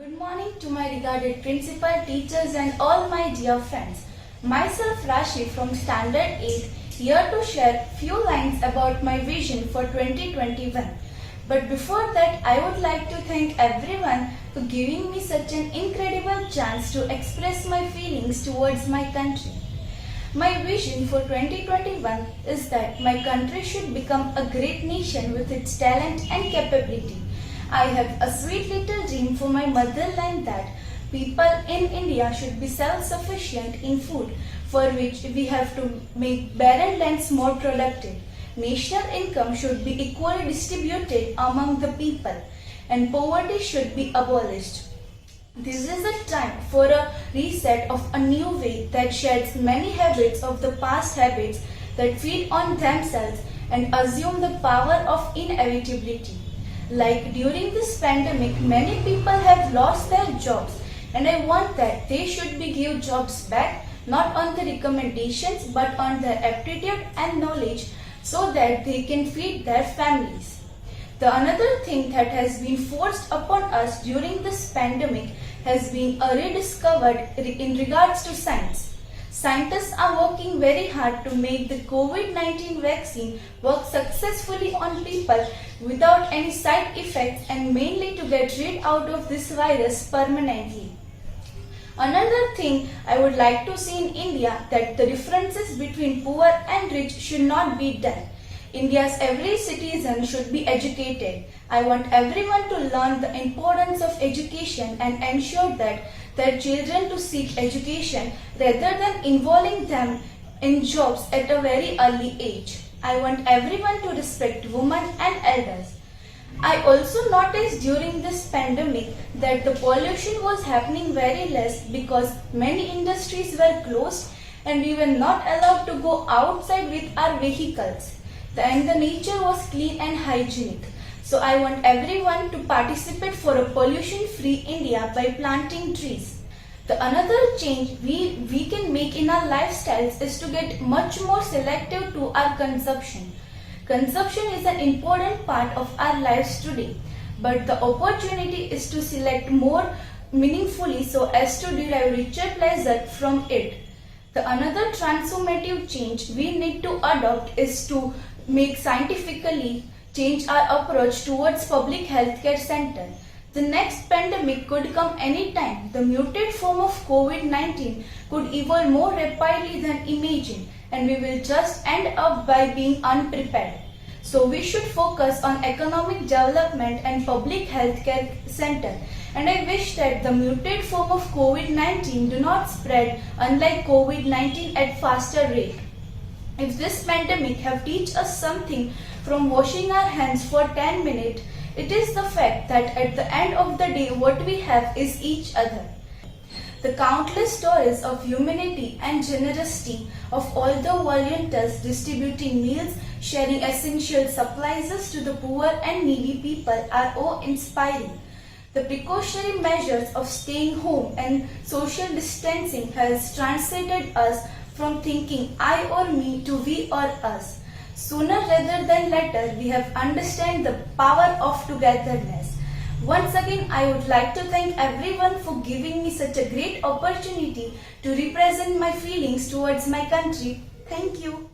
Good morning to my regarded principal, teachers and all my dear friends. Myself Rashi from Standard 8 here to share few lines about my vision for 2021. But before that, I would like to thank everyone for giving me such an incredible chance to express my feelings towards my country. My vision for 2021 is that my country should become a great nation with its talent and capability. I have a sweet little dream for my motherland that people in India should be self-sufficient in food, for which we have to make barren lands more productive. National income should be equally distributed among the people, and poverty should be abolished. This is a time for a reset of a new way that sheds many habits of the past habits that feed on themselves and assume the power of inevitability. Like during this pandemic, many people have lost their jobs, and I want that they should be given jobs back, not on the recommendations but on their aptitude and knowledge, so that they can feed their families. The another thing that has been forced upon us during this pandemic has been a rediscovered in regards to science. Scientists are working very hard to make the COVID-19 vaccine work successfully on people without any side effects and mainly to get rid out of this virus permanently. Another thing I would like to see in India that the differences between poor and rich should not be done. India's every citizen should be educated. I want everyone to learn the importance of education and ensure that their children to seek education rather than involving them in jobs at a very early age. I want everyone to respect women and elders. I also noticed during this pandemic that the pollution was happening very less because many industries were closed and we were not allowed to go outside with our vehicles. And the nature was clean and hygienic. So I want everyone to participate for a pollution-free India by planting trees. The another change we can make in our lifestyles is to get much more selective to our consumption. Consumption is an important part of our lives today, but the opportunity is to select more meaningfully so as to derive richer pleasure from it. The another transformative change we need to adopt is to make scientifically change our approach towards public healthcare center. The next pandemic could come anytime. The muted form of COVID-19 could evolve more rapidly than imagined, and we will just end up by being unprepared. So we should focus on economic development and public healthcare center. And I wish that the muted form of COVID-19 do not spread unlike COVID-19 at faster rate. If this pandemic have teach us something from washing our hands for 10 minutes, it is the fact that at the end of the day what we have is each other. The countless stories of humanity and generosity of all the volunteers distributing meals, sharing essential supplies to the poor and needy people are awe-inspiring. The precautionary measures of staying home and social distancing has translated us from thinking I or me to we or us. Sooner rather than later, we have understand the power of togetherness. Once again, I would like to thank everyone for giving me such a great opportunity to represent my feelings towards my country. Thank you.